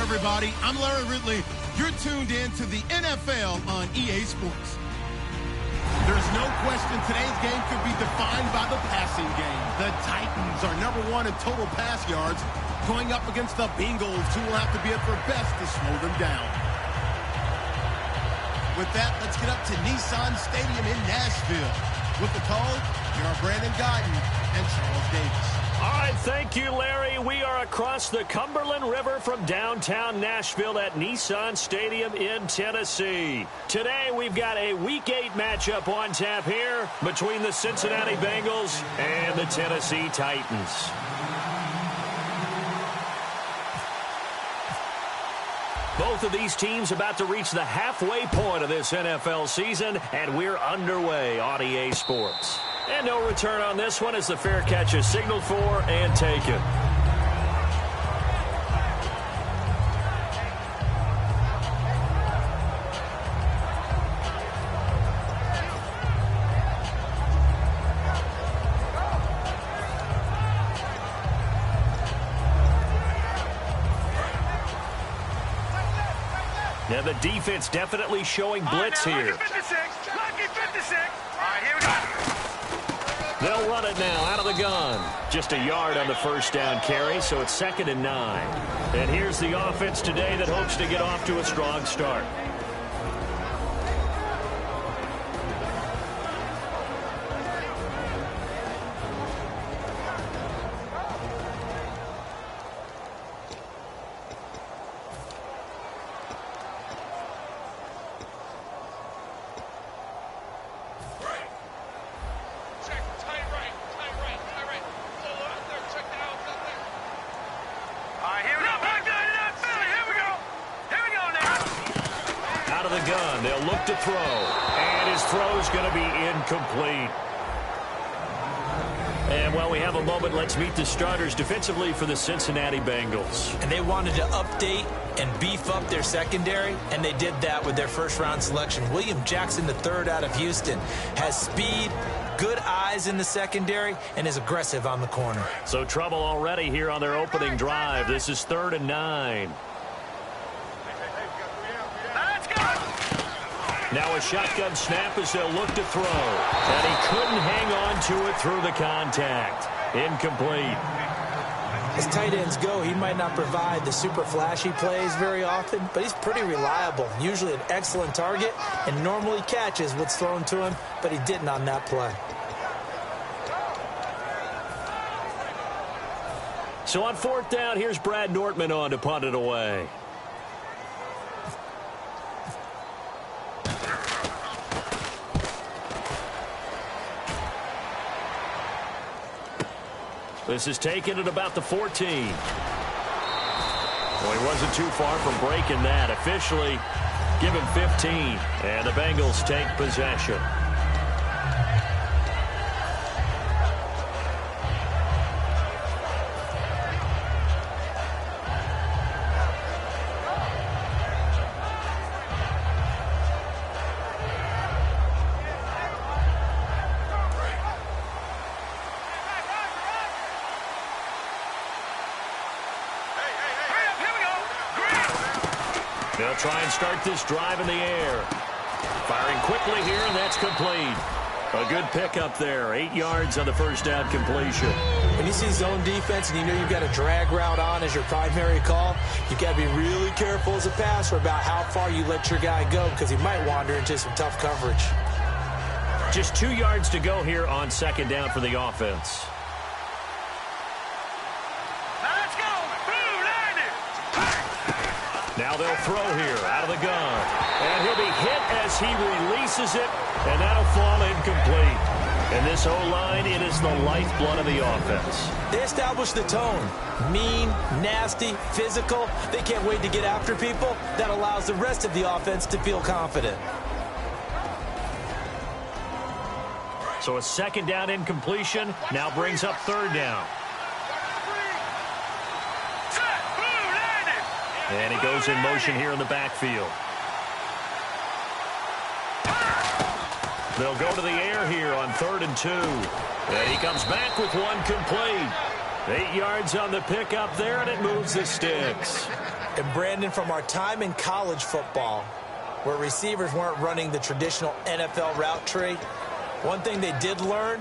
everybody. I'm Larry Ridley. You're tuned in to the NFL on EA Sports. There's no question today's game could be defined by the passing game. The Titans are #1 in total pass yards, going up against the Bengals, who will have to be at their best to slow them down. With that, let's get up to Nissan Stadium in Nashville. With the call, here are Brandon Guyton and Charles Davis. All right, thank you, Larry. We are across the Cumberland River from downtown Nashville at Nissan Stadium in Tennessee. Today, we've got a Week 8 matchup on tap here between the Cincinnati Bengals and the Tennessee Titans. Both of these teams about to reach the halfway point of this NFL season, and we're underway on EA Sports. And no return on this one as the fair catch is signaled for and taken. Now the defense definitely showing blitz here. Lucky 56. All right, here we go. They'll run it now out of the gun. Just a yard on the first down carry, so it's 2nd and 9. And here's the offense today that hopes to get off to a strong start. They'll look to throw, and his throw's going to be incomplete. And while we have a moment, let's meet the starters defensively for the Cincinnati Bengals. And they wanted to update and beef up their secondary, and they did that with their first-round selection. William Jackson III out of Houston has speed, good eyes in the secondary, and is aggressive on the corner. So trouble already here on their opening drive. This is 3rd and 9. Now a shotgun snap as they'll look to throw. And he couldn't hang on to it through the contact. Incomplete. As tight ends go, he might not provide the super flashy plays very often, but he's pretty reliable. Usually an excellent target and normally catches what's thrown to him, but he didn't on that play. So on 4th down, here's Brad Nortman on to punt it away. This is taken at about the 14. Well, he wasn't too far from breaking that. Officially, give him 15. And the Bengals take possession. They'll try and start this drive in the air. Firing quickly here, and that's complete. A good pickup there. 8 yards on the first down completion. When you see zone defense and you know you've got a drag route on as your primary call, you've got to be really careful as a passer about how far you let your guy go because he might wander into some tough coverage. Just 2 yards to go here on 2nd down for the offense. Now they'll throw here out of the gun. And he'll be hit as he releases it, and that'll fall incomplete. And this O-line, it is the lifeblood of the offense. They establish the tone. Mean, nasty, physical. They can't wait to get after people. That allows the rest of the offense to feel confident. So a 2nd down incompletion now brings up 3rd down. And he goes in motion here in the backfield. They'll go to the air here on 3rd and 2. And he comes back with one complete. 8 yards on the pickup there, and it moves the sticks. And Brandon, from our time in college football, where receivers weren't running the traditional NFL route tree, one thing they did learn,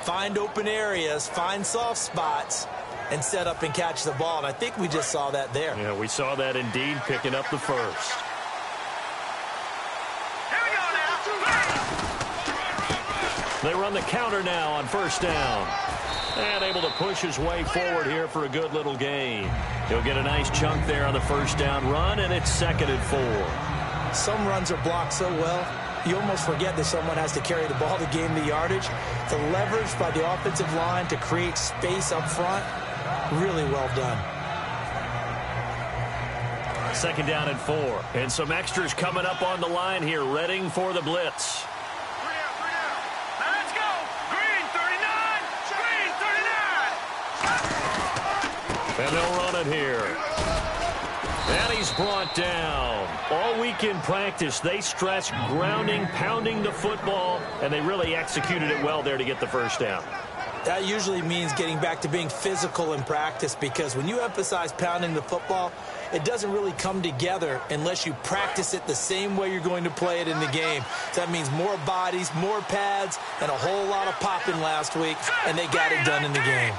find open areas, find soft spots, and set up and catch the ball. And I think we just saw that there. Yeah, we saw that indeed, picking up the first. Here we go now. They run the counter now on first down. And able to push his way forward here for a good little gain. He'll get a nice chunk there on the first down run, and it's 2nd and 4. Some runs are blocked so well, you almost forget that someone has to carry the ball to gain the yardage. The leverage by the offensive line to create space up front, really well done. 2nd down and 4. And some extras coming up on the line here, readying for the blitz. Let's go. Green 39. Green 39. And they'll run it here. And he's brought down. All week in practice, they stressed grounding, pounding the football, and they really executed it well there to get the first down. That usually means getting back to being physical in practice, because when you emphasize pounding the football, it doesn't really come together unless you practice it the same way you're going to play it in the game. So that means more bodies, more pads, and a whole lot of popping last week, and they got it done in the game.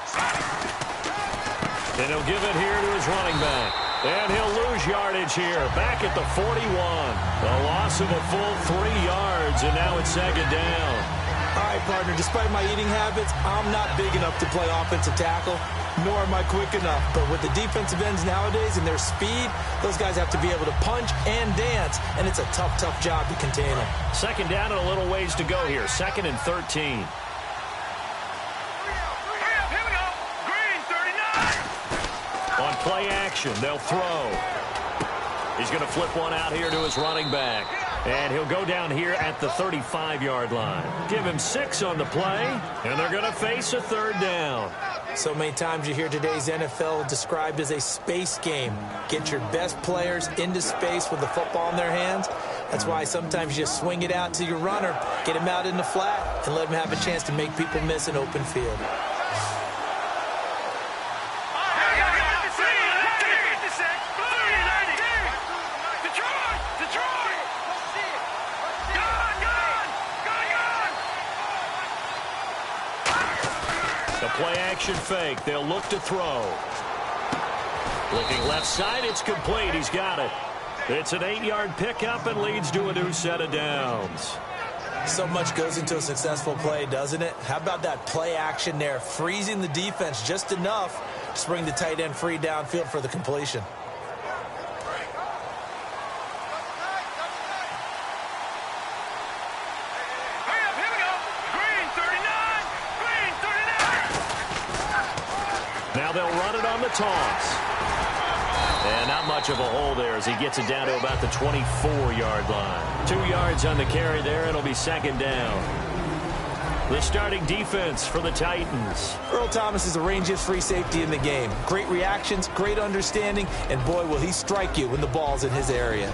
And he'll give it here to his running back. And he'll lose yardage here, back at the 41. A loss of a full 3 yards, and now it's 2nd down. All right, partner, despite my eating habits, I'm not big enough to play offensive tackle, nor am I quick enough. But with the defensive ends nowadays and their speed, those guys have to be able to punch and dance, and it's a tough, tough job to contain them. 2nd down and a little ways to go here, 2nd and 13. On play action, they'll throw. He's going to flip one out here to his running back. And he'll go down here at the 35-yard line. Give him 6 on the play, and they're going to face a 3rd down. So many times you hear today's NFL described as a space game. Get your best players into space with the football in their hands. That's why sometimes you just swing it out to your runner, get him out in the flat, and let him have a chance to make people miss an open field. Play-action fake. They'll look to throw. Looking left side, it's complete. He's got it. It's an 8-yard pickup and leads to a new set of downs. So much goes into a successful play, doesn't it? How about that play action there, freezing the defense just enough to bring the tight end free downfield for the completion. Now they'll run it on the toss. And not much of a hole there as he gets it down to about the 24-yard line. 2 yards on the carry there. It'll be 2nd down. The starting defense for the Titans. Earl Thomas is the rangiest free safety in the game. Great reactions, great understanding, and boy, will he strike you when the ball's in his area.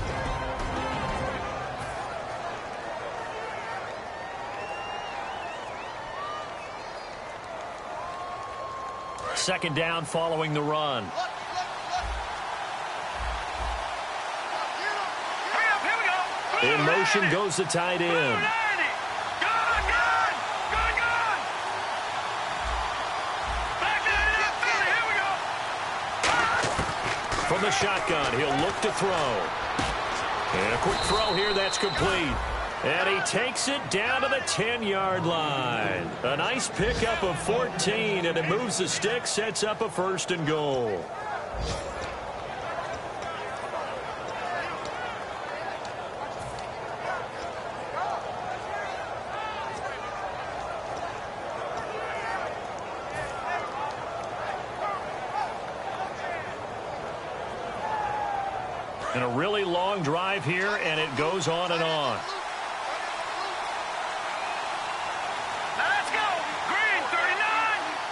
Second down following the run. In motion goes the tight end. From the shotgun, he'll look to throw. And a quick throw here, that's complete. And he takes it down to the 10-yard line. A nice pickup of 14, and it moves the stick, sets up a 1st and goal. And a really long drive here, and it goes on and on. Let's go! Green 39!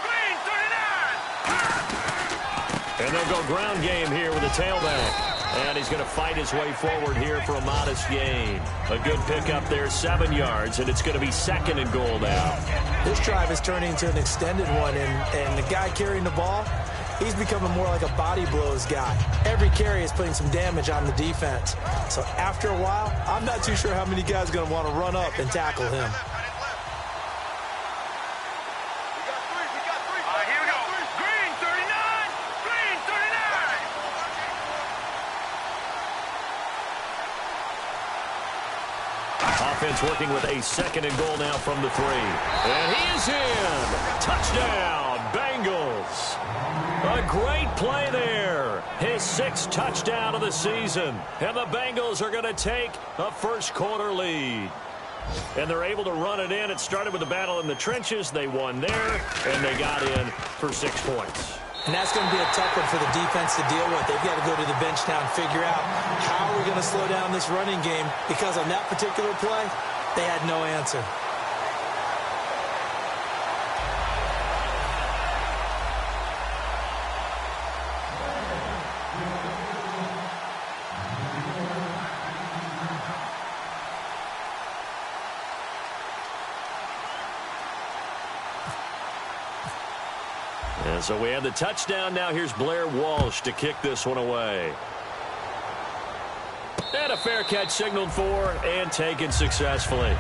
Green 39! And they'll go ground game here with a tailback. And he's going to fight his way forward here for a modest gain. A good pickup there, 7 yards, and it's going to be 2nd and goal now. This drive is turning into an extended one, and the guy carrying the ball, he's becoming more like a body blows guy. Every carry is putting some damage on the defense. So after a while, I'm not too sure how many guys are going to want to run up and tackle him. Offense working with a 2nd and goal now from the 3. And he is in. Touchdown, Bengals. A great play there. His 6th touchdown of the season. And the Bengals are going to take a first-quarter lead. And they're able to run it in. It started with a battle in the trenches. They won there, and they got in for 6 points. And that's going to be a tough one for the defense to deal with. They've got to go to the bench now and figure out how we're going to slow down this running game, because on that particular play, they had no answer. And so we have the touchdown. Now here's Blair Walsh to kick this one away. And a fair catch signaled for and taken successfully.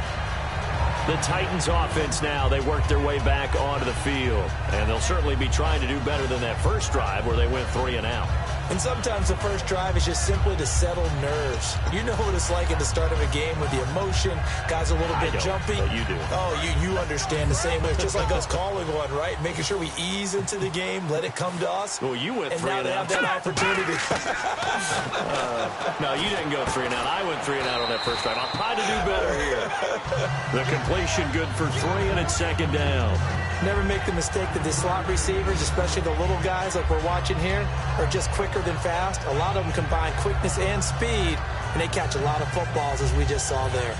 The Titans offense now, they work their way back onto the field. And they'll certainly be trying to do better than that first drive where they went 3 and out. And sometimes the first drive is just simply to settle nerves. You know what it's like at the start of a game with the emotion. Guys are a little bit jumpy. But you do. Oh, you understand the same way. It's just like us calling one, right? Making sure we ease into the game, let it come to us. Well, you went 3 and out. And now they have that opportunity. No, you didn't go 3 and out. I went 3 and out on that first drive. I'm trying to do better here. The completion good for 3, and it's 2nd down. Never make the mistake that the slot receivers, especially the little guys like we're watching here, are just quicker than fast. A lot of them combine quickness and speed, and they catch a lot of footballs, as we just saw there.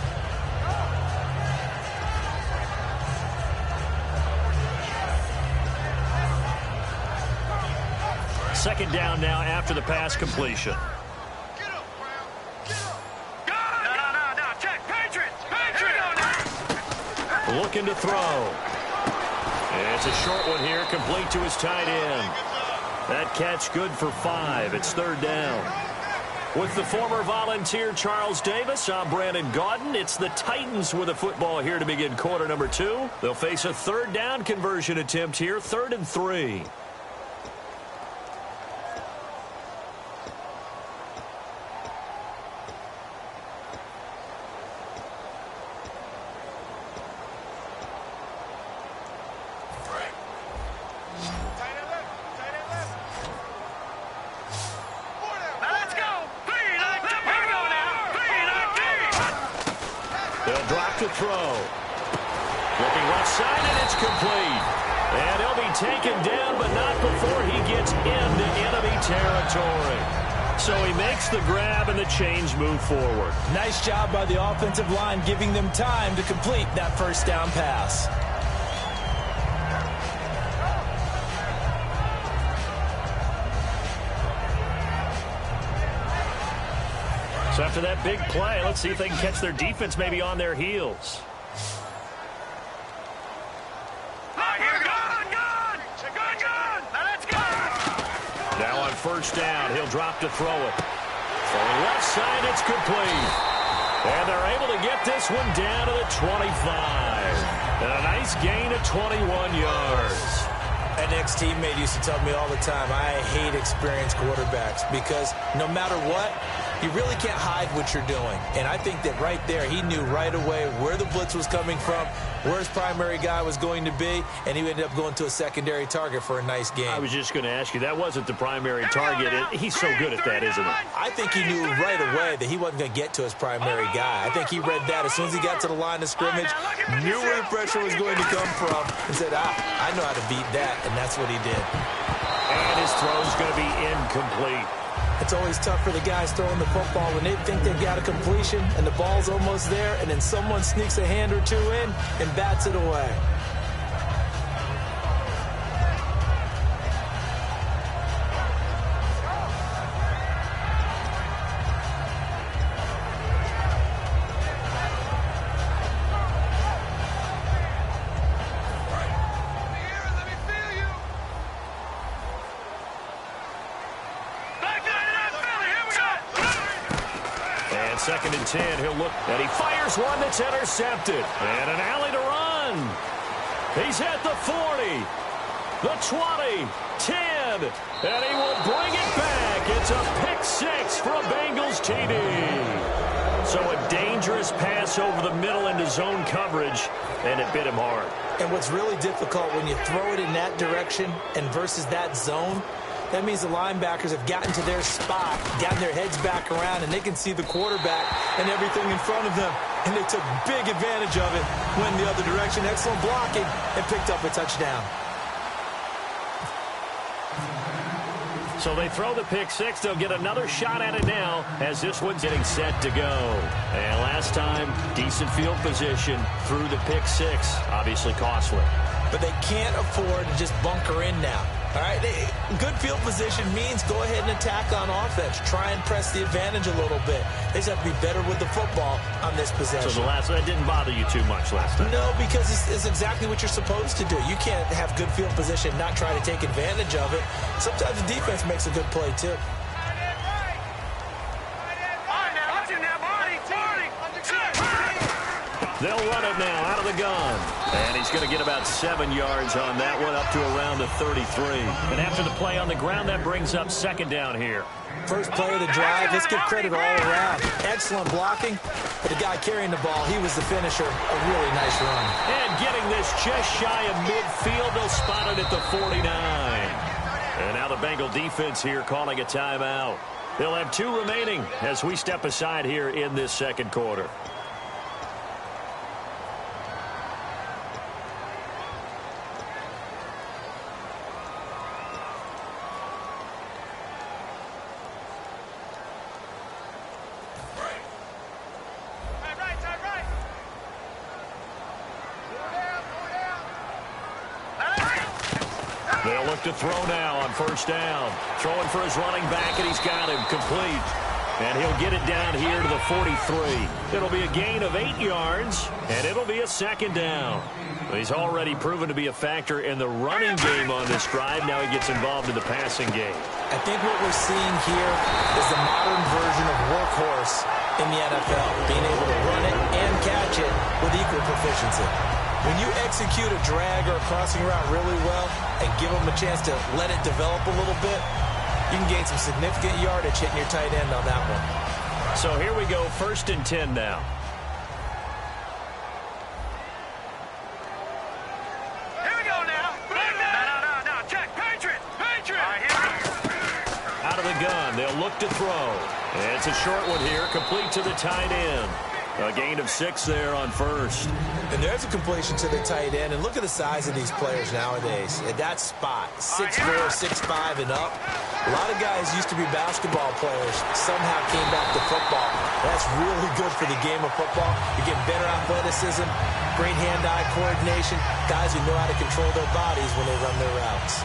Second down now after the pass completion. No. Check. Patriots. Looking to throw. And it's a short one here, complete to his tight end. That catch good for 5. It's 3rd down. With the former Volunteer Charles Davis, I'm Brandon Gaudin. It's the Titans with a football here to begin quarter number 2. They'll face a 3rd down conversion attempt here, 3rd and 3. To throw. Looking left side, and it's complete. And he'll be taken down, but not before he gets into enemy territory. So he makes the grab, and the chains move forward. Nice job by the offensive line, giving them time to complete that first down pass. So after that big play, let's see if they can catch their defense maybe on their heels. Now on first down, he'll drop to throw it. Throwing left side, it's complete. And they're able to get this one down to the 25. And a nice gain of 21 yards. An ex-teammate used to tell me all the time, I hate experienced quarterbacks because no matter what, you really can't hide what you're doing. And I think that right there, he knew right away where the blitz was coming from, where his primary guy was going to be, and he ended up going to a secondary target for a nice game. I was just going to ask you, that wasn't the primary target. He's so good at that, isn't he? I think he knew right away that he wasn't going to get to his primary guy. I think he read that as soon as he got to the line of scrimmage, knew where the pressure was going to come from, and said, I know how to beat that, and that's what he did. And his throw is going to be incomplete. It's always tough for the guys throwing the football when they think they've got a completion and the ball's almost there, and then someone sneaks a hand or two in and bats it away. 2nd and 10. He'll look, and he fires one that's intercepted. And an alley to run. He's at the 40, the 20, 10, and he will bring it back. It's a pick 6 for a Bengals TD. So a dangerous pass over the middle into zone coverage, and it bit him hard. And what's really difficult when you throw it in that direction and versus that zone, that means the linebackers have gotten to their spot, gotten their heads back around, and they can see the quarterback and everything in front of them. And they took big advantage of it, went the other direction, excellent blocking, and picked up a touchdown. So they throw the pick 6. They'll get another shot at it now as this one's getting set to go. And last time, decent field position through the pick 6. Obviously costly. But they can't afford to just bunker in now. All right, good field position means go ahead and attack on offense. Try and press the advantage a little bit. They just have to be better with the football on this possession. So that didn't bother you too much last time? No, because it's exactly what you're supposed to do. You can't have good field position and not try to take advantage of it. Sometimes the defense makes a good play, too. They'll run it now out of the gun. And he's going to get about 7 yards on that one, up to around the 33. And after the play on the ground, that brings up 2nd down here. First play of the drive. Let's give credit all around. Excellent blocking. But the guy carrying the ball, he was the finisher. A really nice run. And getting this just shy of midfield. They'll spot it at the 49. And now the Bengal defense here calling a timeout. They'll have 2 remaining as we step aside here in this 2nd quarter. They'll look to throw now on 1st down. Throwing for his running back, and he's got him complete. And he'll get it down here to the 43. It'll be a gain of 8 yards, and it'll be a 2nd down. He's already proven to be a factor in the running game on this drive. Now he gets involved in the passing game. I think what we're seeing here is the modern version of workhorse in the NFL, being able to run it and catch it with equal proficiency. When you execute a drag or a crossing route really well and give them a chance to let it develop a little bit, you can gain some significant yardage hitting your tight end on that one. So here we go, 1st and 10 now. Here we go now. No. Check. Patriot. Out of the gun, they'll look to throw. And it's a short one here, complete to the tight end. A gain of 6 there on 1st. And there's a completion to the tight end. And look at the size of these players nowadays. At that spot, 6'4", 6'5", and up. A lot of guys used to be basketball players, somehow came back to football. That's really good for the game of football. You get better athleticism, great hand-eye coordination, guys who know how to control their bodies when they run their routes.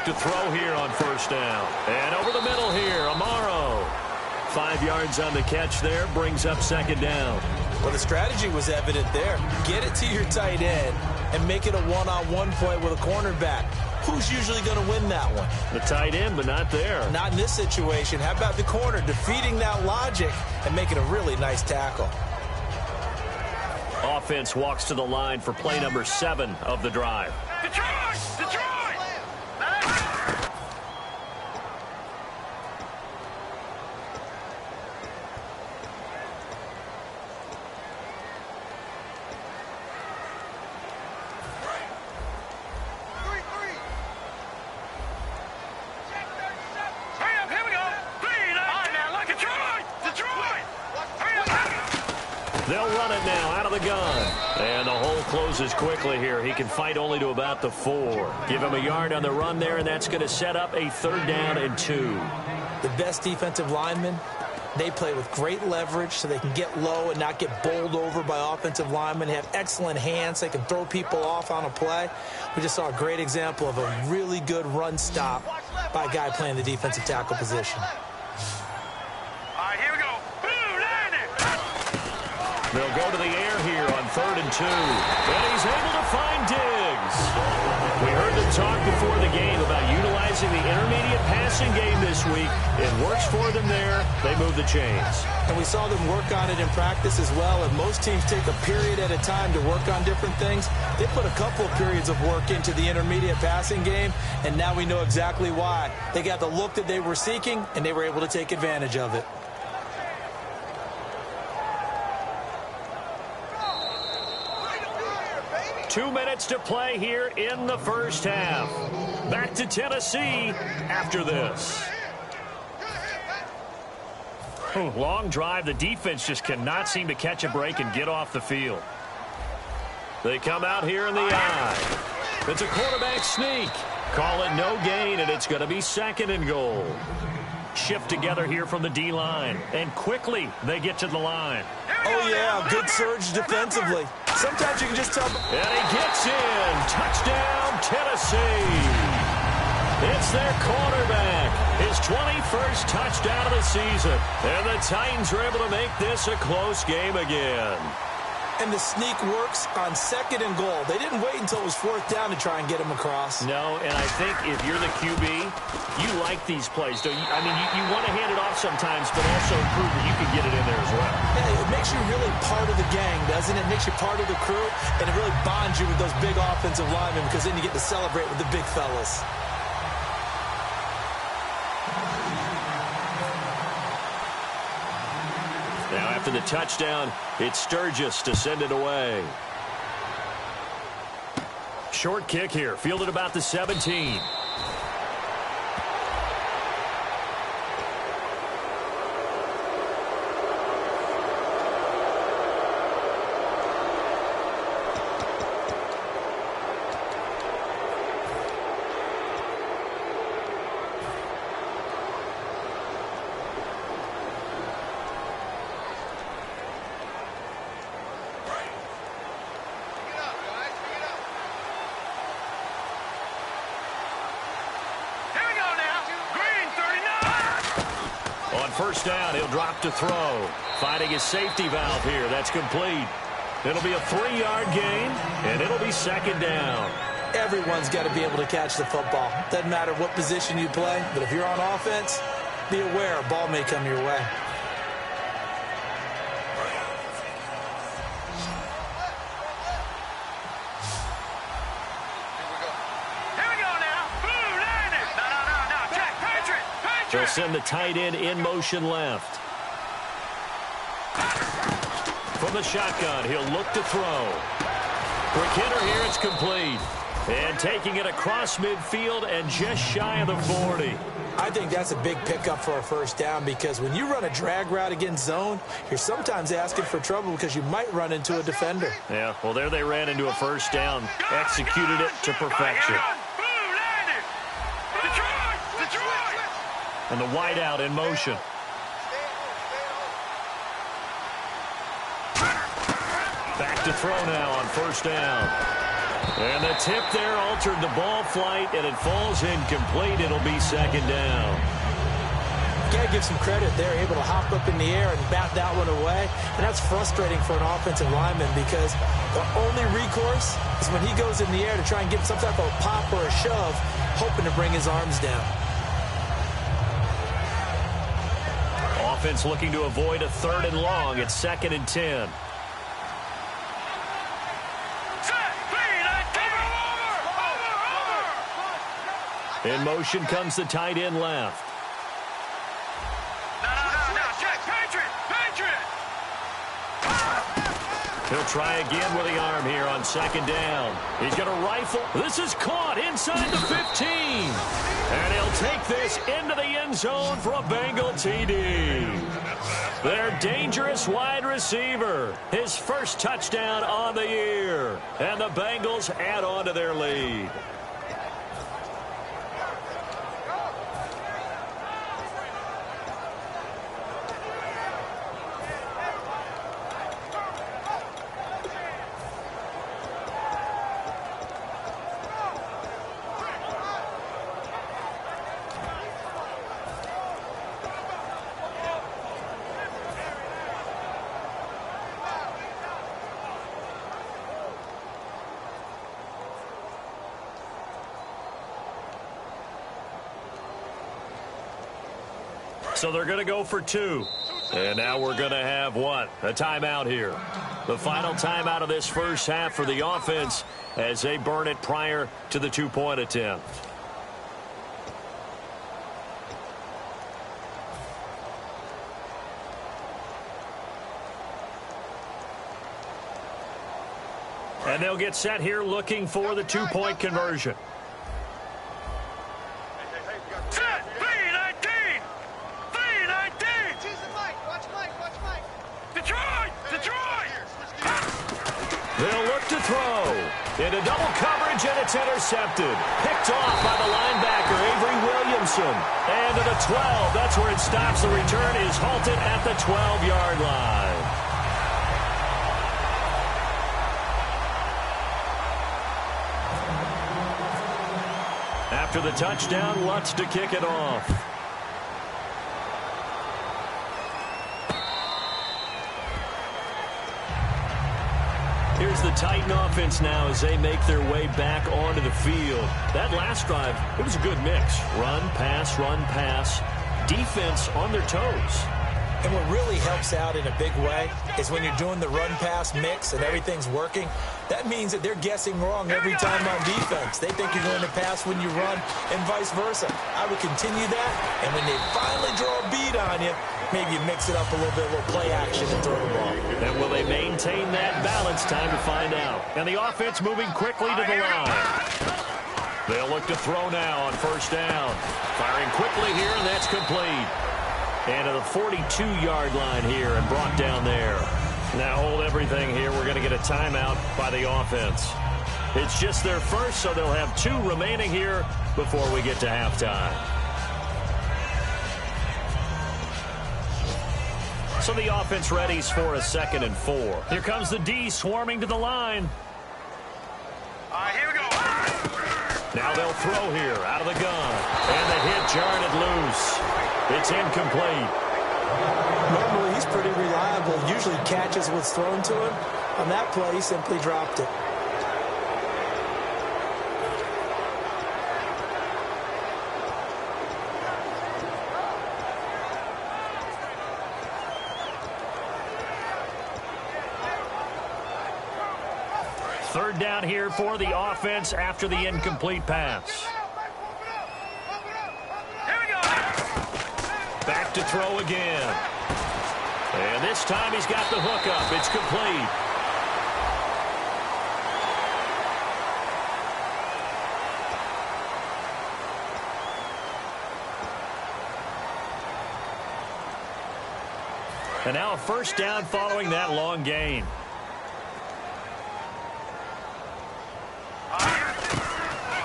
To throw here on 1st down. And over the middle here, Amaro. 5 yards on the catch there, brings up 2nd down. Well, the strategy was evident there. Get it to your tight end and make it a one-on-one play with a cornerback. Who's usually going to win that one? The tight end, but not there. Not in this situation. How about the corner defeating that logic and making a really nice tackle? Offense walks to the line for play number 7 of the drive. Detroit! They'll run it now out of the gun. And the hole closes quickly here. He can fight only to about the 4. Give him a yard on the run there, and that's going to set up a 3rd down and 2. The best defensive lineman They play with great leverage so they can get low and not get bowled over by offensive linemen. They have excellent hands. They can throw people off on a play. We just saw a great example of a really good run stop by a guy playing the defensive tackle position. All right, here we go. They'll go to the air here on 3rd and 2. And he's able to find Diggs. We heard them talk before the game about utilizing the intermediate passing game this week. It works for them there. They move the chains. And we saw them work on it in practice as well. And most teams take a period at a time to work on different things. They put a couple of periods of work into the intermediate passing game, and now we know exactly why. They got the look that they were seeking, and they were able to take advantage of it. Two minutes to play here in the first half. Back to Tennessee after this. Long drive. The defense just cannot seem to catch a break and get off the field. They come out here in the eye. It's a quarterback sneak. Call it no gain, and it's going to be 2nd and goal. Shift together here from the D-line, and quickly they get to the line. Oh, yeah, good surge defensively. Sometimes you can just tell. And he gets in. Touchdown, Tennessee. It's their quarterback. His 21st touchdown of the season. And the Titans are able to make this a close game again. And the sneak works on 2nd and goal. They didn't wait until it was 4th down to try and get him across. No, and I think if you're the QB, you like these plays, don't you? I mean, you want to hand it off sometimes, but also prove that you can get it in there as well. Yeah, it makes you really part of the gang, doesn't it? It makes you part of the crew, and it really bonds you with those big offensive linemen because then you get to celebrate with the big fellas. Now, after the touchdown, it's Sturgis to send it away. Short kick here, fielded about the 17. First down, he'll drop to throw. Finding his safety valve here. That's complete. It'll be a 3-yard gain, and it'll be 2nd down. Everyone's got to be able to catch the football. Doesn't matter what position you play, but if you're on offense, be aware a ball may come your way. They'll send the tight end in motion left. From the shotgun, he'll look to throw. Quick hitter here, it's complete. And taking it across midfield and just shy of the 40. I think that's a big pickup for a first down because when you run a drag route against zone, you're sometimes asking for trouble because you might run into a defender. Yeah, well, there they ran into a first down. Executed it to perfection. And the wideout in motion. Back to throw now on first down. And the tip there altered the ball flight, and it falls incomplete. It'll be 2nd down. Got to give some credit. They're able to hop up in the air and bat that one away. And that's frustrating for an offensive lineman because the only recourse is when he goes in the air to try and get some type of a pop or a shove, hoping to bring his arms down. Offense looking to avoid a 3rd and long. It's 2nd and 10. In motion comes the tight end left. He'll try again with the arm here on 2nd down. He's got a rifle. This is caught inside the 15. And he'll take this into the end zone for a Bengal TD. Their dangerous wide receiver. His first touchdown on the year. And the Bengals add on to their lead. So they're going to go for 2. And now we're going to have what? A timeout here. The final timeout of this first half for the offense as they burn it prior to the 2-point attempt. And they'll get set here looking for the 2-point conversion. Set! B-19! B-19! Detroit! Detroit! They'll look to throw. Into double coverage, and it's intercepted. Picked off by the linebacker, Avery Williamson. And to the 12. That's where it stops. The return is halted at the 12-yard line. After the touchdown, Lutz to kick it off. Here's the Titan offense now as they make their way back onto the field. That last drive, it was a good mix. Run, pass, defense on their toes. And what really helps out in a big way is when you're doing the run-pass mix and everything's working, that means that they're guessing wrong every time on defense. They think you're going to pass when you run and vice versa. I would continue that, and when they finally draw a beat on you, maybe you mix it up a little bit, a little play action and throw the ball. And will they maintain that balance? Time to find out. And the offense moving quickly to the line. They'll look to throw now on first down. Firing quickly here, and that's complete. And to the 42-yard line here and brought down there. Now hold everything here. We're going to get a timeout by the offense. It's just their first, so they'll have 2 remaining here before we get to halftime. So the offense readies for a 2nd and 4. Here comes the D swarming to the line. Here we go. Now they'll throw here out of the gun. And the hit jarred it loose. It's incomplete. Normally, he's pretty reliable. Usually catches what's thrown to him. On that play, he simply dropped it. Third down here for the offense after the incomplete pass. Back to throw again. And this time he's got the hook up. It's complete. And now a first down following that long gain.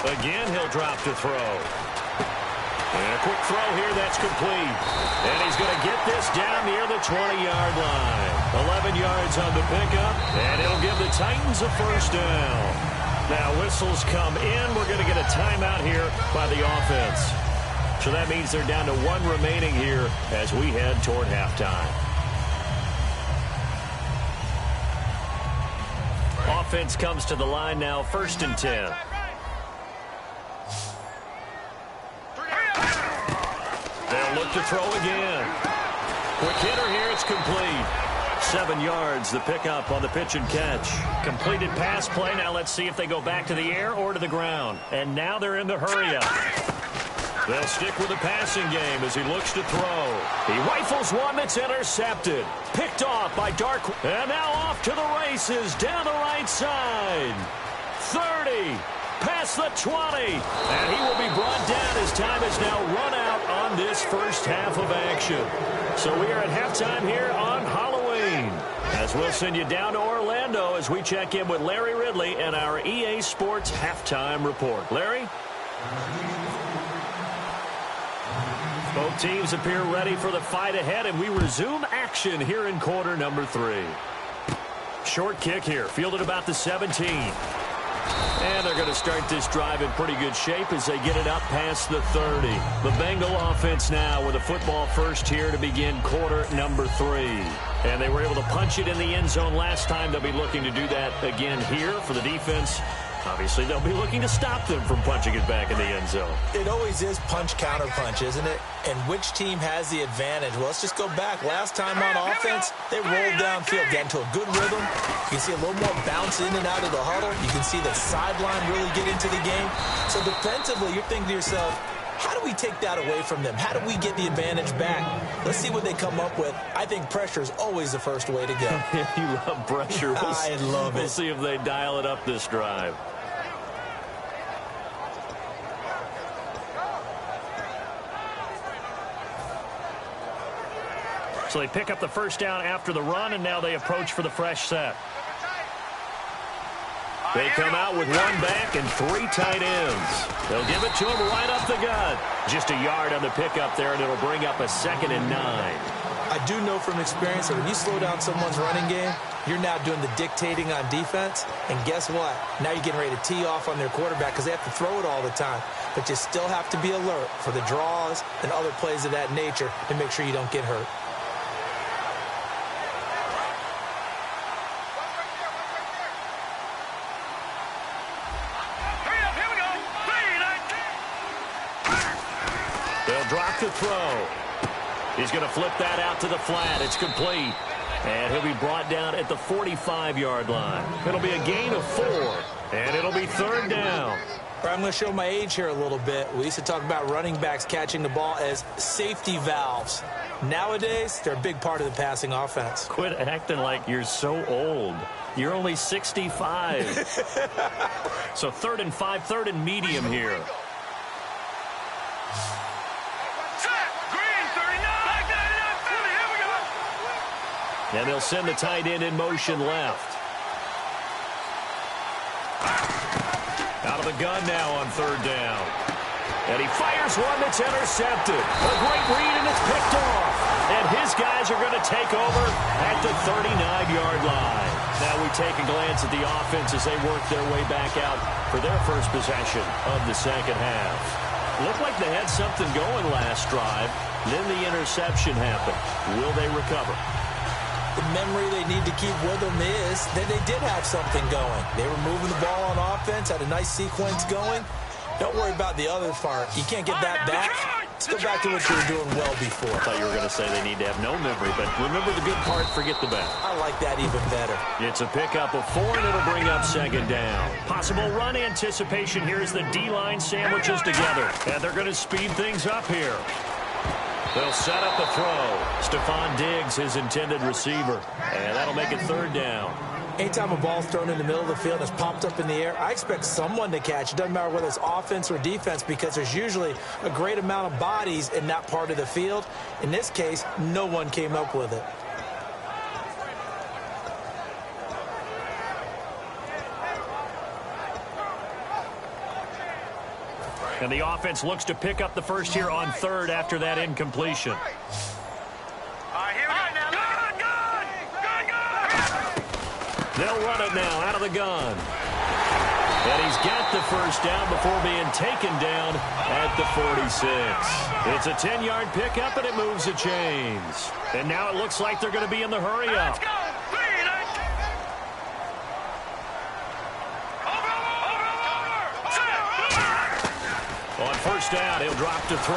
Again, he'll drop to throw. And a quick throw here, that's complete. And he's going to get this down near the 20-yard line. 11 yards on the pickup, and it'll give the Titans a first down. Now whistles come in. We're going to get a timeout here by the offense. So that means they're down to 1 remaining here as we head toward halftime. Offense comes to the line now, 1st and 10. They'll look to throw again. Quick hitter here, it's complete. 7 yards, the pickup on the pitch and catch. Completed pass play. Now let's see if they go back to the air or to the ground. And now they're in the hurry-up. They'll stick with the passing game as he looks to throw. He rifles one that's intercepted. Picked off by Dark. And now off to the races down the right side. 30. Past the 20. And he will be brought down as time is now run out on this first half of action. So we are at halftime here on Halloween. As we'll send you down to Orlando as we check in with Larry Ridley and our EA Sports halftime report. Larry? Both teams appear ready for the fight ahead, and we resume action here in quarter number 3. Short kick here, fielded about the 17. And they're going to start this drive in pretty good shape as they get it up past the 30. The Bengal offense now with a football first here to begin quarter number 3. And they were able to punch it in the end zone last time. They'll be looking to do that again here for the defense. Obviously, they'll be looking to stop them from punching it back in the end zone. It always is punch-counter-punch, isn't it? And which team has the advantage? Well, let's just go back. Last time on offense, they rolled downfield, got into a good rhythm. You can see a little more bounce in and out of the huddle. You can see the sideline really get into the game. So defensively, you're thinking to yourself, how do we take that away from them? How do we get the advantage back? Let's see what they come up with. I think pressure is always the first way to go. You love pressure. I love it. We'll see if they dial it up this drive. So they pick up the first down after the run, and now they approach for the fresh set. They come out with one back and 3 tight ends. They'll give it to him right up the gut. Just a yard on the pickup there, and it'll bring up a 2nd and 9. I do know from experience that when you slow down someone's running game, you're now doing the dictating on defense. And guess what? Now you're getting ready to tee off on their quarterback because they have to throw it all the time. But you still have to be alert for the draws and other plays of that nature to make sure you don't get hurt. Drop to throw. He's going to flip that out to the flat. It's complete. And he'll be brought down at the 45-yard line. It'll be a gain of 4. And it'll be 3rd down. I'm going to show my age here a little bit. We used to talk about running backs catching the ball as safety valves. Nowadays, they're a big part of the passing offense. Quit acting like you're so old. You're only 65. So 3rd and 5, 3rd and medium here. And they'll send the tight end in motion left. Out of the gun now on 3rd down. And he fires one that's intercepted. A great read, and it's picked off. And his guys are going to take over at the 39-yard line. Now we take a glance at the offense as they work their way back out for their first possession of the second half. Looked like they had something going last drive. Then the interception happened. Will they recover? The memory they need to keep with them is that they did have something going. They were moving the ball on offense, had a nice sequence going. Don't worry about the other part. You can't get that back. Let's go back to what you were doing well before. I thought you were going to say they need to have no memory, but remember the good part, forget the bad. I like that even better. It's a pickup of 4, and it'll bring up 2nd down. Possible run anticipation here as the D-line sandwiches together. And they're going to speed things up here. They'll set up a throw. Stephon Diggs, his intended receiver. And that'll make it 3rd down. Anytime a ball's thrown in the middle of the field and it's popped up in the air, I expect someone to catch. It doesn't matter whether it's offense or defense because there's usually a great amount of bodies in that part of the field. In this case, no one came up with it. And the offense looks to pick up the first here on 3rd after that incompletion. They'll run it now out of the gun. And he's got the first down before being taken down at the 46. It's a 10-yard pickup, and it moves the chains. And now it looks like they're going to be in the hurry-up. On first down, he'll drop to throw.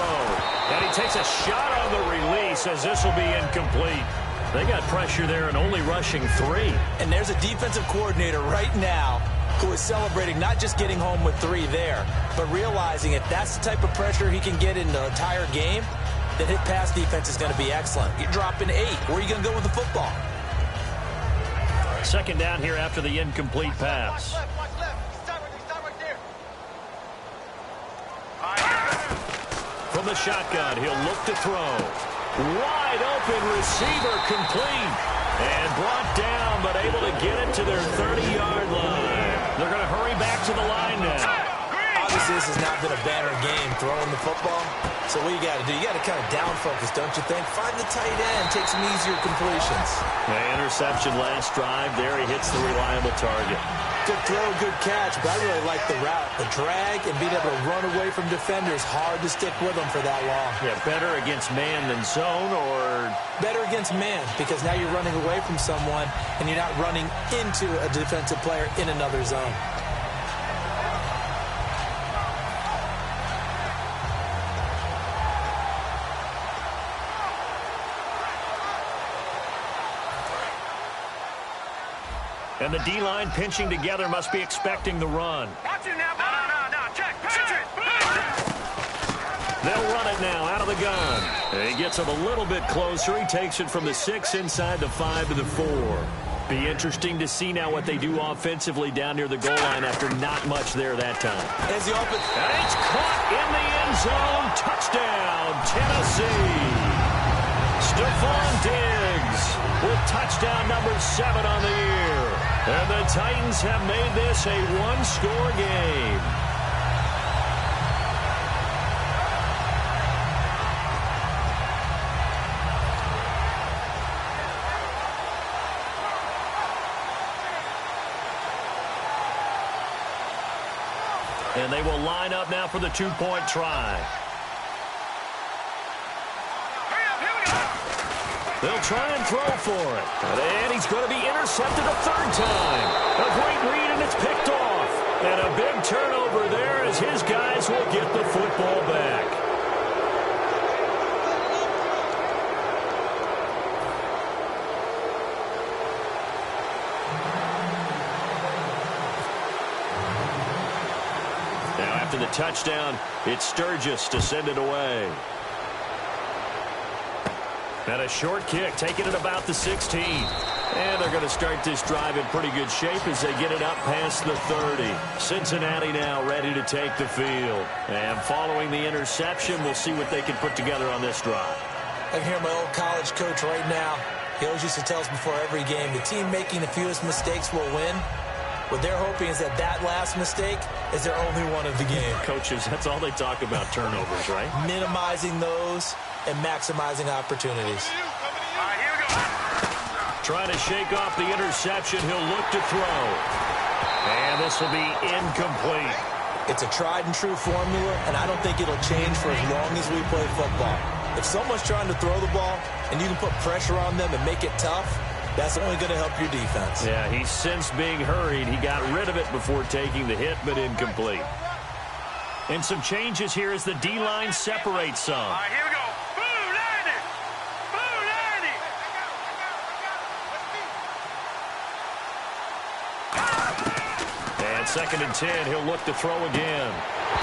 And he takes a shot on the release as this will be incomplete. They got pressure there and only rushing 3. And there's a defensive coordinator right now who is celebrating not just getting home with 3 there, but realizing if that's the type of pressure he can get in the entire game, then his pass defense is going to be excellent. You're dropping 8. Where are you going to go with the football? 2nd down here after the incomplete pass. From the shotgun, he'll look to throw. Wide open receiver complete. And brought down, but able to get it to their 30-yard line. They're going to hurry back to the line now. Obviously, this has not been a banner game throwing the football. So what you got to do, you got to kind of down focus, don't you think? Find the tight end, take some easier completions. The interception last drive. There he hits the reliable target. Good throw, good catch, but I really like the route. The drag and being able to run away from defenders, hard to stick with them for that long. Yeah, better against man than zone, or? Better against man, because now you're running away from someone and you're not running into a defensive player in another zone. And the D-line pinching together must be expecting the run. Watch it now. No. Check. They'll run it now out of the gun. He gets him a little bit closer. He takes it from the 6 inside the 5 to the 4. Be interesting to see now what they do offensively down near the goal line after not much there that time. As the open, And it's caught in the end zone. Touchdown, Tennessee. Stephon Diggs with touchdown number 7 on the year. And the Titans have made this a one-score game. And they will line up now for the 2-point try. They'll try and throw for it. And he's going to be intercepted a third time. A great read, and it's picked off. And a big turnover there as his guys will get the football back. Now after the touchdown, it's Sturgis to send it away. And a short kick, taking it about the 16. And they're going to start this drive in pretty good shape as they get it up past the 30. Cincinnati now ready to take the field. And following the interception, we'll see what they can put together on this drive. I can hear my old college coach right now. He always used to tell us before every game, the team making the fewest mistakes will win. What they're hoping is that last mistake is their only one of the game. Coaches, that's all they talk about, turnovers, right? Minimizing those and maximizing opportunities. All right, here we go. Trying to shake off the interception. He'll look to throw. And this will be incomplete. It's a tried and true formula, and I don't think it'll change for as long as we play football. If someone's trying to throw the ball and you can put pressure on them and make it tough, that's only going to help your defense. Yeah, he's since being hurried. He got rid of it before taking the hit, but incomplete. And some changes here as the D-line separates some. All right, here we go. Boo, Landy! Boo, Landy! And 2nd and 10, he'll look to throw again.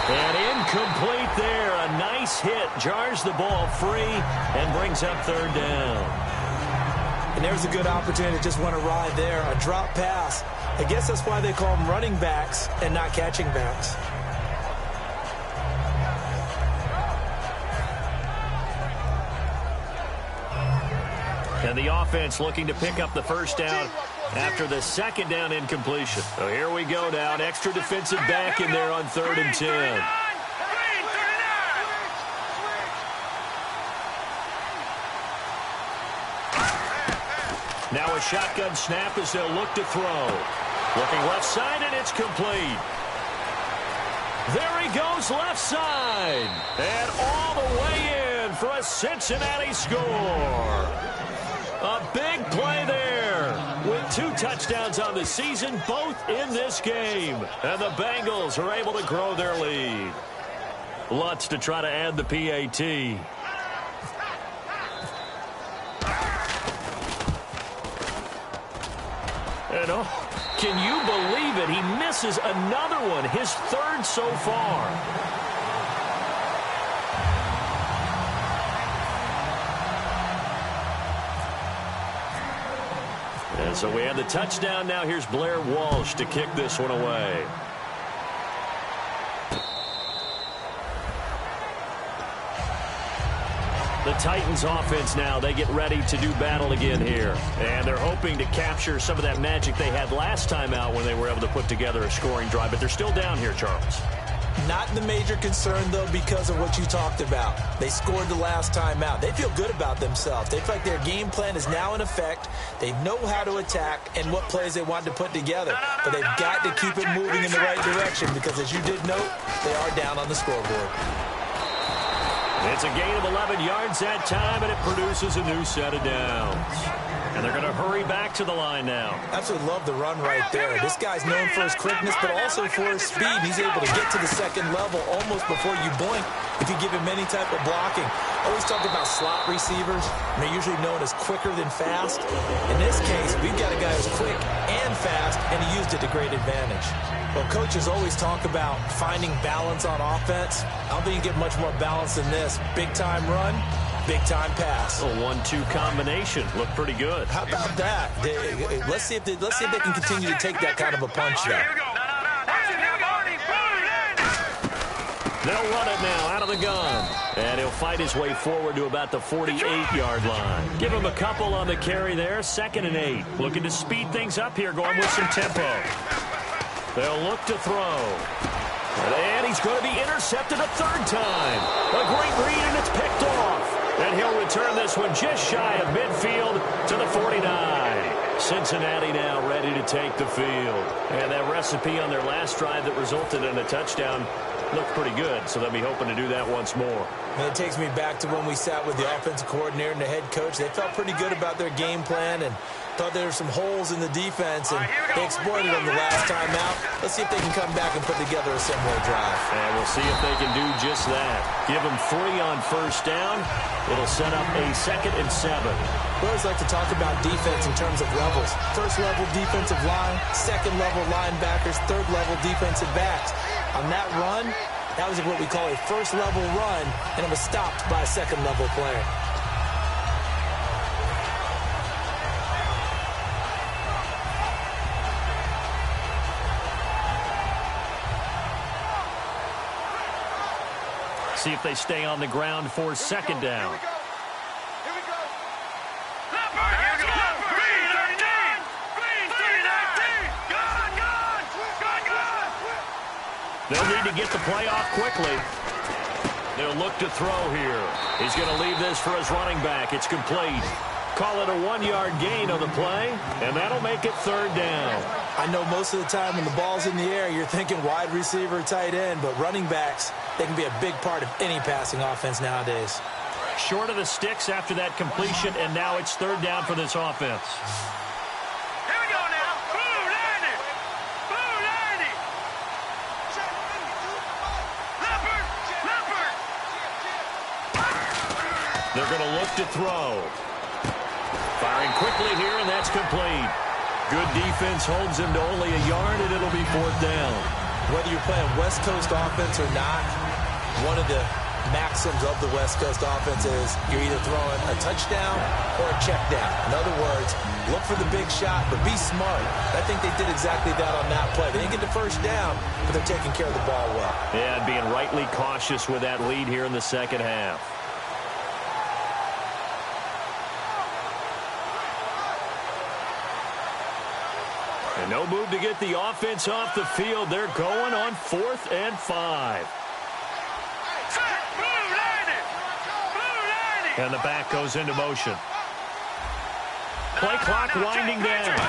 And incomplete there. A nice hit. Jars the ball free and brings up 3rd down. And there's a good opportunity to just want to ride there. A drop pass. I guess that's why they call them running backs and not catching backs. And the offense looking to pick up the first down after the 2nd down incompletion. So here we go now. An extra defensive back in there on 3rd and 10. Now a shotgun snap as they'll look to throw. Looking left side, and it's complete. There he goes left side. And all the way in for a Cincinnati score. A big play there with 2 touchdowns on the season, both in this game. And the Bengals are able to grow their lead. Lutz to try to add the PAT. And oh, can you believe it? He misses another one, his 3rd so far. And so we have the touchdown. Now here's Blair Walsh to kick this one away. The Titans offense now, they get ready to do battle again here. And they're hoping to capture some of that magic they had last time out when they were able to put together a scoring drive. But they're still down here, Charles. Not the major concern, though, because of what you talked about. They scored the last time out. They feel good about themselves. They feel like their game plan is now in effect. They know how to attack and what plays they want to put together. But they've got to keep it moving in the right direction because, as you did note, they are down on the scoreboard. It's a gain of 11 yards that time, and it produces a new set of downs. And they're going to hurry back to the line now. Absolutely love the run right there. This guy's known for his quickness, but also for his speed. He's able to get to the second level almost before you blink if you give him any type of blocking. Always talk about slot receivers, and they're usually known as quicker than fast. In this case, we've got a guy who's quick and fast, and he used it to great advantage. Well, coaches always talk about finding balance on offense. I don't think you get much more balance than this. Big-time run, big-time pass. A 1-2 combination. Looked pretty good. How about that? Let's see if they can continue to take that kind of a punch there. They'll run it now out of the gun. And he'll fight his way forward to about the 48-yard line. Give him a couple on the carry there. 2nd and 8. Looking to speed things up here, going with some tempo. They'll look to throw. And he's going to be intercepted a 3rd time. A great read, and it's picked off. And he'll return this one just shy of midfield to the 49. Cincinnati now ready to take the field. And that recipe on their last drive that resulted in a touchdown looked pretty good, so they'll be hoping to do that once more. And it takes me back to when we sat with the offensive coordinator and the head coach. They felt pretty good about their game plan and thought there were some holes in the defense, and they exploited them the last time out. Let's see if they can come back and put together a similar drive. And we'll see if they can do just that. Give them 3 on 1st down. It'll set up a 2nd and 7. We always like to talk about defense in terms of levels. 1st level defensive line, 2nd level linebackers, 3rd level defensive backs. On that run, that was what we call a 1st level run, and it was stopped by a 2nd level player. See if they stay on the ground for 2nd down. They'll need to get the play off quickly. They'll look to throw here. He's going to leave this for his running back. It's complete. Call it a 1-yard gain on the play, and that'll make it 3rd down. I know most of the time when the ball's in the air, you're thinking wide receiver, tight end, but running backs, they can be a big part of any passing offense nowadays. Short of the sticks after that completion, and now it's 3rd down for this offense. They're going to look to throw. Firing quickly here, and that's complete. Good defense holds him to only a yard, and it'll be 4th down. Whether you're playing West Coast offense or not, one of the maxims of the West Coast offense is you're either throwing a touchdown or a check down. In other words, look for the big shot, but be smart. I think they did exactly that on that play. They didn't get the 1st down, but they're taking care of the ball well. Yeah, and being rightly cautious with that lead here in the 2nd half. And no move to get the offense off the field. They're going on 4th and 5. And the back goes into motion. Play clock winding down.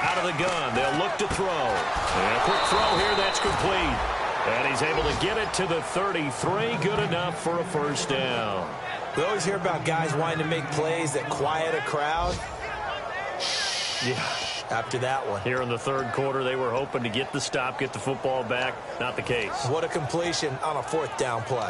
Out of the gun. They'll look to throw. And a quick throw here. That's complete. And he's able to get it to the 33. Good enough for a 1st down. We always hear about guys wanting to make plays that quiet a crowd. Yeah. After that one. Here in the 3rd quarter, they were hoping to get the stop, get the football back. Not the case. What a completion on a 4th down play.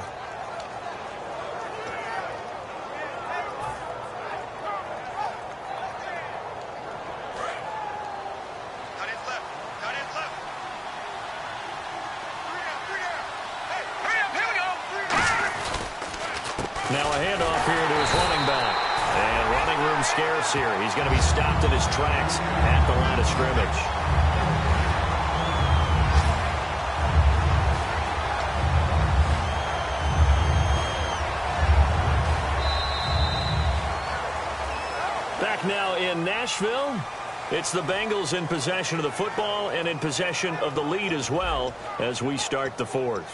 Now a handoff here to his running back. And running room scarce here. He's going to be stopped in his tracks at the line of scrimmage. Back now in Nashville. It's the Bengals in possession of the football and in possession of the lead as well as we start the 4th.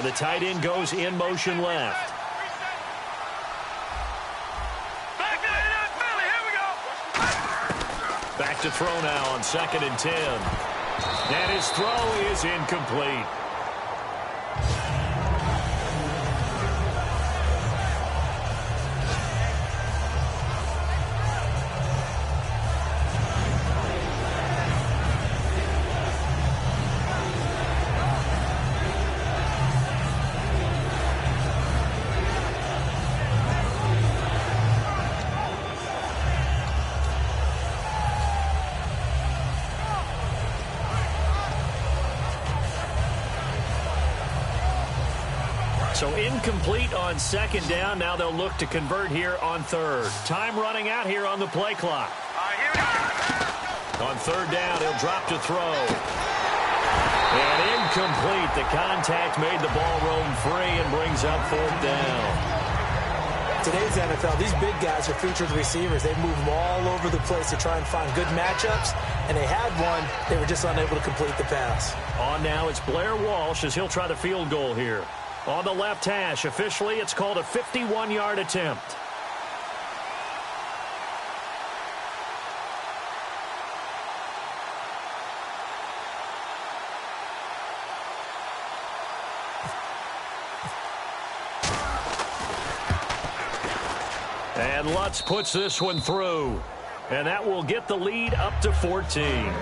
And the tight end goes in motion left. Back to throw now on 2nd and 10. And his throw is incomplete. So incomplete on 2nd down. Now they'll look to convert here on 3rd. Time running out here on the play clock. On 3rd down, he'll drop to throw. And incomplete. The contact made the ball roam free and brings up 4th down. Today's NFL, these big guys are featured receivers. They move them all over the place to try and find good matchups, and they had one. They were just unable to complete the pass. On now, it's Blair Walsh as he'll try the field goal here. On the left hash, officially, it's called a 51-yard attempt. And Lutz puts this one through. And that will get the lead up to 14.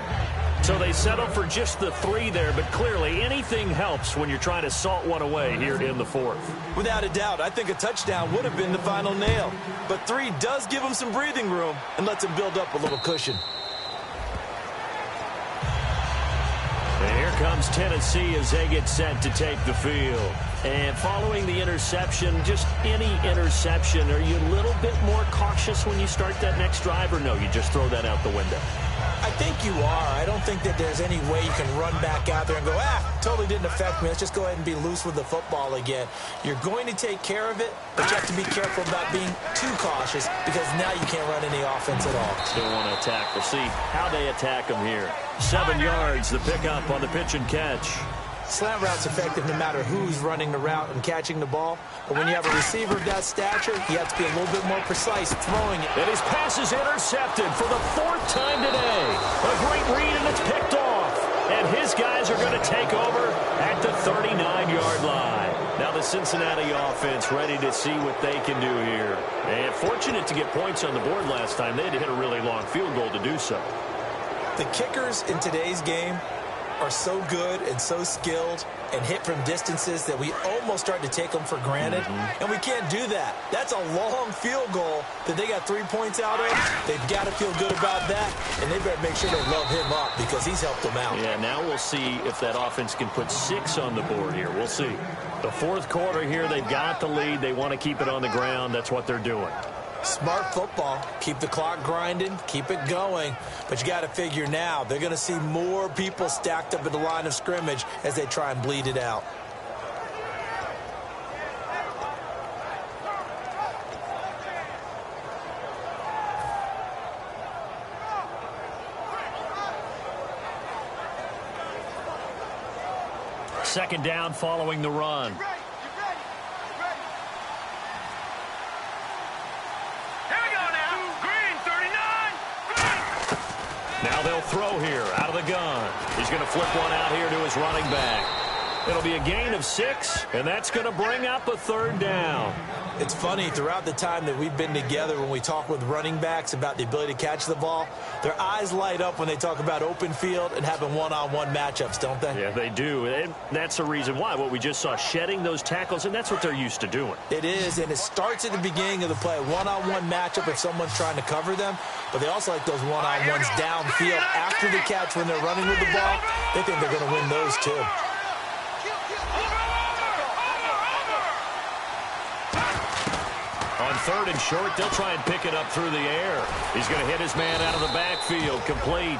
So they settle for just the 3 there, but clearly anything helps when you're trying to salt one away here in the 4th. Without a doubt, I think a touchdown would have been the final nail. But 3 does give them some breathing room and lets them build up a little cushion. And here comes Tennessee as they get set to take the field. And following the interception, just any interception, are you a little bit more cautious when you start that next drive, or no, you just throw that out the window? I think you are. I don't think that there's any way you can run back out there and go, totally didn't affect me. Let's just go ahead and be loose with the football again. You're going to take care of it, but you have to be careful about being too cautious because now you can't run any offense at all. Still want to attack. We'll see how they attack them here. 7 yards, the pickup on the pitch and catch. Slant route's effective no matter who's running the route and catching the ball. But when you have a receiver of that stature, you have to be a little bit more precise throwing it. And his pass is intercepted for the 4th time today. A great read, and it's picked off. And his guys are going to take over at the 39-yard line. Now the Cincinnati offense ready to see what they can do here. And fortunate to get points on the board last time. They had to hit a really long field goal to do so. The kickers in today's game are so good and so skilled and hit from distances that we almost start to take them for granted. And we can't do that. That's a long field goal that they got 3 points out of. They've got to feel good about that, and they better make sure they love him up because he's helped them out. Yeah, now we'll see if that offense can put 6 on the board here. We'll see. The 4th quarter here, they've got the lead. They want to keep it on the ground. That's what they're doing. Smart football. Keep the clock grinding. Keep it going. But you got to figure now they're going to see more people stacked up at the line of scrimmage as they try and bleed it out. Second down following the run. Now they'll throw here out of the gun. He's going to flip one out here to his running back. It'll be a gain of 6, and that's going to bring up a 3rd down. It's funny, throughout the time that we've been together, when we talk with running backs about the ability to catch the ball, their eyes light up when they talk about open field and having one-on-one matchups, don't they? Yeah, they do. And that's the reason why. What we just saw, shedding those tackles, and that's what they're used to doing. It is, and it starts at the beginning of the play. One-on-one matchup if someone's trying to cover them, but they also like those one-on-ones downfield after the catch when they're running with the ball. They think they're going to win those too. On 3rd and short, they'll try and pick it up through the air. He's going to hit his man out of the backfield, complete.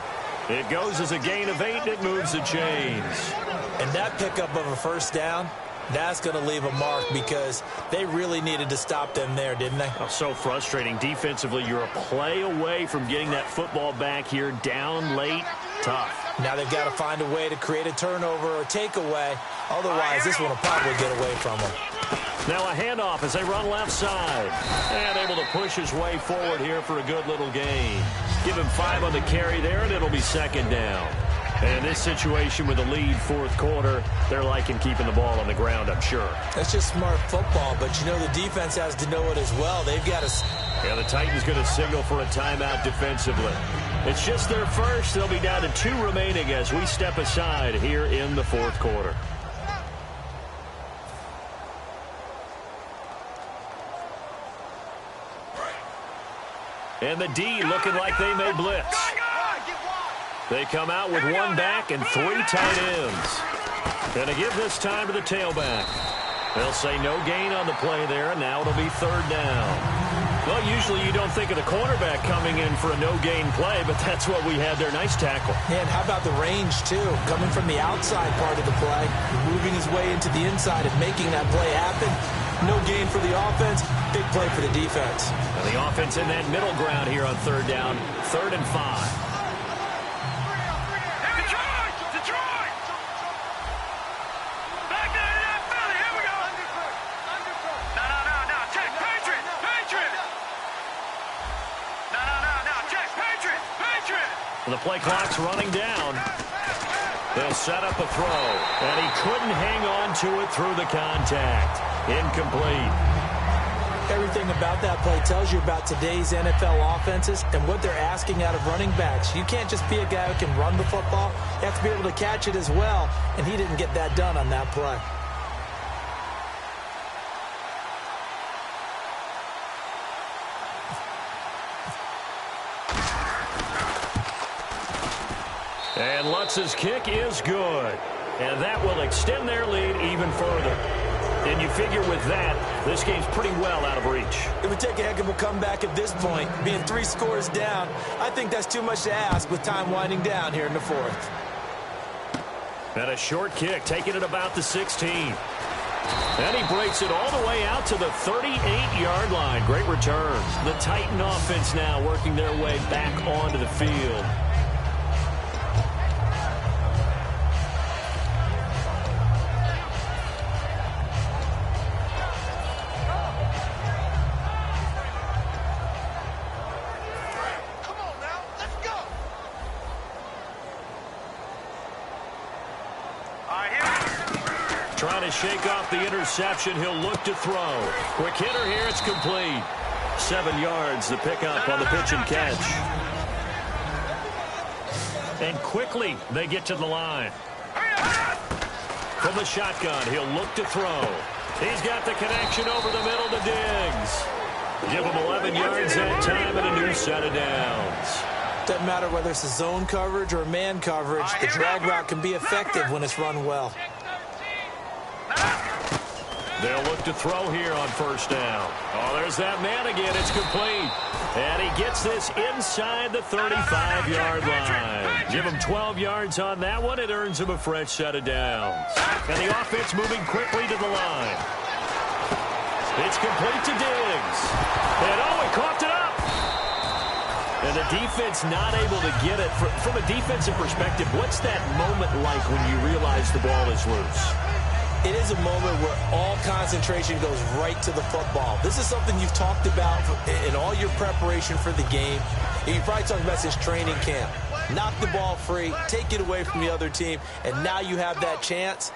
It goes as a gain of 8, and it moves the chains. And that pickup of a 1st down, that's going to leave a mark because they really needed to stop them there, didn't they? Oh, so frustrating. Defensively, you're a play away from getting that football back here down late. Tough. Now they've got to find a way to create a turnover or takeaway. Otherwise, this one will probably get away from them. Now a handoff as they run left side. And able to push his way forward here for a good little gain. Give him 5 on the carry there, and it'll be second down. And in this situation with a lead fourth quarter, they're liking keeping the ball on the ground, I'm sure. That's just smart football, but you know the defense has to know it as well. They've got to... Yeah, the Titans going to signal for a timeout defensively. It's just their first. They'll be down to 2 remaining as we step aside here in the fourth quarter. And the D looking like they may blitz. They come out with 1 back and 3 tight ends. Going to give this time to the tailback. They'll say no gain on the play there, and now it'll be third down. Well, usually you don't think of the cornerback coming in for a no-gain play, but that's what we had there. Nice tackle. And how about the range, too? Coming from the outside part of the play, moving his way into the inside and making that play happen. No gain for the offense, big play for the defense. And the offense in that middle ground here on third down, 3rd and 5. The play clock's running down. They'll set up a throw, and he couldn't hang on to it through the contact. Incomplete. Everything about that play tells you about today's NFL offenses and what they're asking out of running backs. You can't just be a guy who can run the football. You have to be able to catch it as well, and he didn't get that done on that play. And Lutz's kick is good. And that will extend their lead even further. And you figure with that, this game's pretty well out of reach. It would take a heck of a comeback at this point. Being 3 scores down, I think that's too much to ask with time winding down here in the fourth. And a short kick, taking it about the 16. And he breaks it all the way out to the 38-yard line. Great return. The Titan offense now working their way back onto the field. Trying to shake off the interception. He'll look to throw. Quick hitter here. It's complete. 7 yards, the pickup on the pitch and catch. And quickly they get to the line. From the shotgun, he'll look to throw. He's got the connection over the middle to Diggs. Give him 11 yards that time and a new set of downs. Doesn't matter whether it's a zone coverage or man coverage. The drag route can be effective when it's run well. They'll look to throw here on first down. Oh, there's that man again. It's complete. And he gets this inside the 35-yard line. Give him 12 yards on that one. It earns him a fresh set of downs. And the offense moving quickly to the line. It's complete to Diggs. And oh, he coughed it up. And the defense not able to get it. From a defensive perspective, what's that moment like when you realize the ball is loose? It is a moment where all concentration goes right to the football. This is something you've talked about in all your preparation for the game. And you probably talked about since training camp. Knock the ball free, take it away from the other team, and now you have that chance.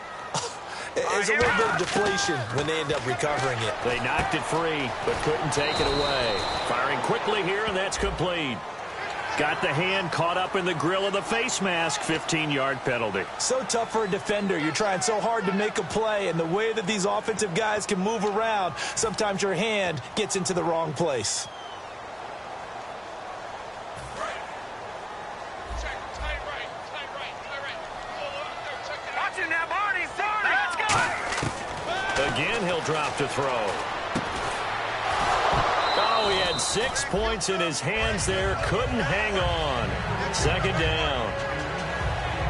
There's a little bit of deflation when they end up recovering it. They knocked it free, but couldn't take it away. Firing quickly here, and that's complete. Got the hand caught up in the grill of the face mask. 15-yard penalty. So tough for a defender. You're trying so hard to make a play, and the way that these offensive guys can move around, sometimes your hand gets into the wrong place. Watch him now, Barney. Let's go. Again, he'll drop to throw. He had 6 points in his hands there. Couldn't hang on. Second down.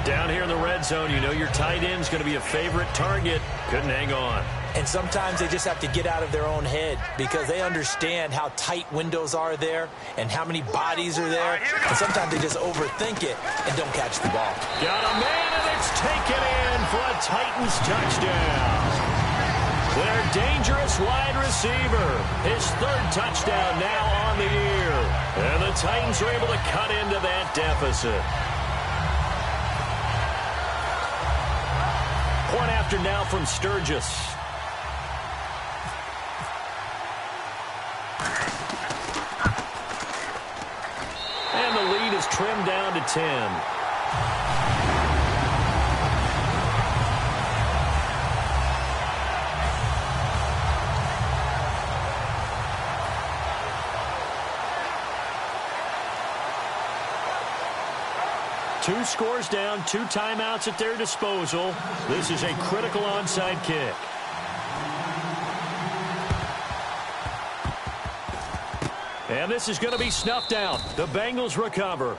Down here in the red zone, you know your tight end's going to be a favorite target. Couldn't hang on. And sometimes they just have to get out of their own head because they understand how tight windows are there and how many bodies are there. And sometimes they just overthink it and don't catch the ball. Got a man, and it's taken in for a Titans touchdown. Their dangerous wide receiver, his third touchdown now on the year. And the Titans are able to cut into that deficit. Point after now from Sturgis. And the lead is trimmed down to 10. Two scores down, 2 timeouts at their disposal. This is a critical onside kick. And this is going to be snuffed out. The Bengals recover.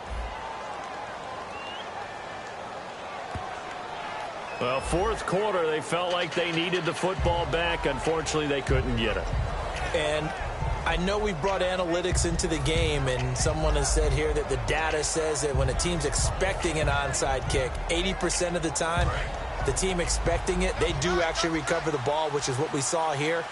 Well, fourth quarter, they felt like they needed the football back. Unfortunately, they couldn't get it. And I know we brought analytics into the game, and someone has said here that the data says that when a team's expecting an onside kick, 80% of the time, the team expecting it, they do actually recover the ball, which is what we saw here.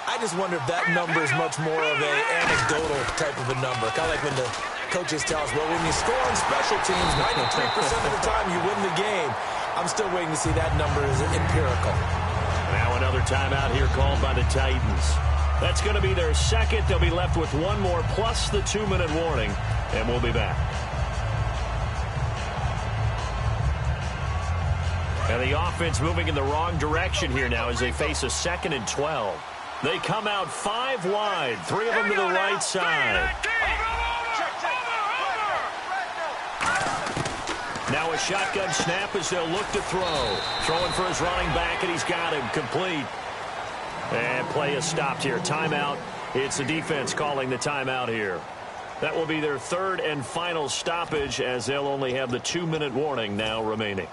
I just wonder if that number is much more of an anecdotal type of a number. Kind of like when the coaches tell us, well, when you score on special teams, 93% of the time you win the game. I'm still waiting to see that number is empirical. Now another timeout here called by the Titans. That's going to be their second. They'll be left with one more plus the 2-minute warning, and we'll be back. And the offense moving in the wrong direction here now as they face a 2nd and 12. They come out 5 wide, 3 of them to the right side. Now a shotgun snap as they'll look to throw. Throwing for his running back, and he's got him complete. And play is stopped here. Timeout. It's the defense calling the timeout here. That will be their 3rd and final stoppage as they'll only have the 2-minute warning now remaining.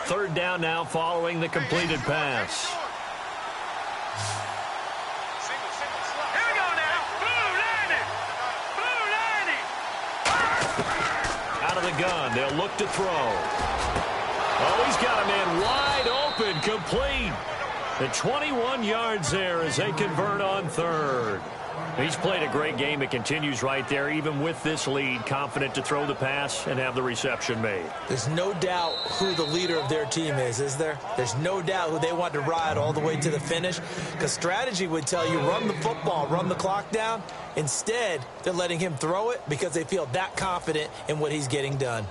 Third down now following the completed pass. Here we go now. Blue lining. Out of the gun. They'll look to throw. Oh, he's got a man wide open, complete. The 21 yards there as they convert on 3rd. He's played a great game. It continues right there, even with this lead, confident to throw the pass and have the reception made. There's no doubt who the leader of their team is there? There's no doubt who they want to ride all the way to the finish, because strategy would tell you run the football, run the clock down. Instead, they're letting him throw it because they feel that confident in what he's getting done.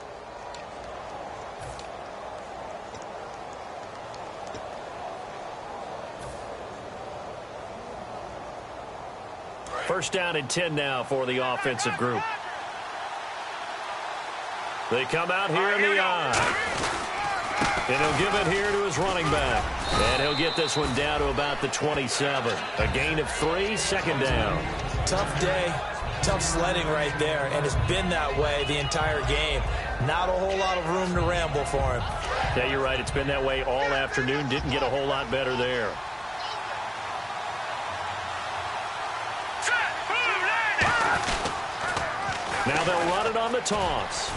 First down and 10 now for the offensive group. They come out here in the eye. And he'll give it here to his running back. And he'll get this one down to about the 27. A gain of 3, 2nd down. Tough day, tough sledding right there, and it's been that way the entire game. Not a whole lot of room to ramble for him. Yeah, you're right. It's been that way all afternoon. Didn't get a whole lot better there. Now they'll run it on the toss.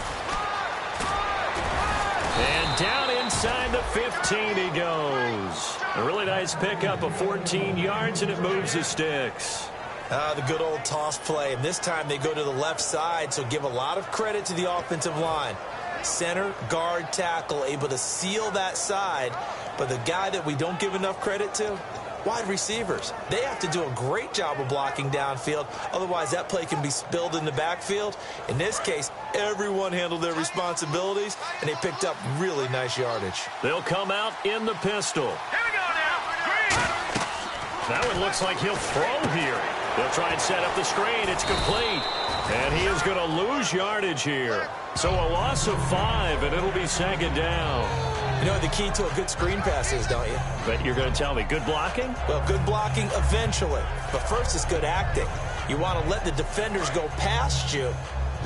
And down inside the 15 he goes. A really nice pickup of 14 yards, and it moves the sticks. The good old toss play. And this time they go to the left side, so give a lot of credit to the offensive line. Center, guard, tackle, able to seal that side. But the guy that we don't give enough credit to, wide receivers. They have to do a great job of blocking downfield. Otherwise, that play can be spilled in the backfield. In this case, everyone handled their responsibilities, and they picked up really nice yardage. They'll come out in the pistol. Here we go now. Green. That one looks like he'll throw here. They'll try and set up the screen. It's complete. And he is going to lose yardage here. So a loss of 5, and it'll be 2nd down. You know what the key to a good screen pass is, don't you? But you're going to tell me, good blocking? Well, good blocking eventually. But first is good acting. You want to let the defenders go past you,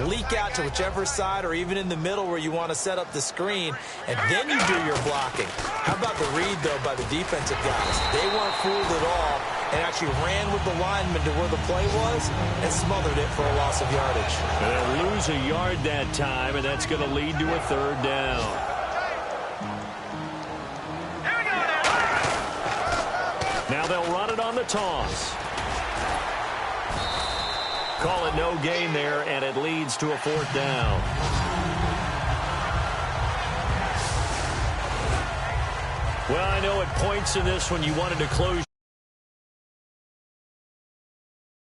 leak out to whichever side or even in the middle where you want to set up the screen, and then you do your blocking. How about the read, though, by the defensive guys? They weren't fooled at all and actually ran with the lineman to where the play was and smothered it for a loss of yardage. They'll lose a yard that time, and that's going to lead to a third down. Now they'll run it on the toss. Call it no gain there, and it leads to a fourth down. Well, I know at points in this when you wanted to close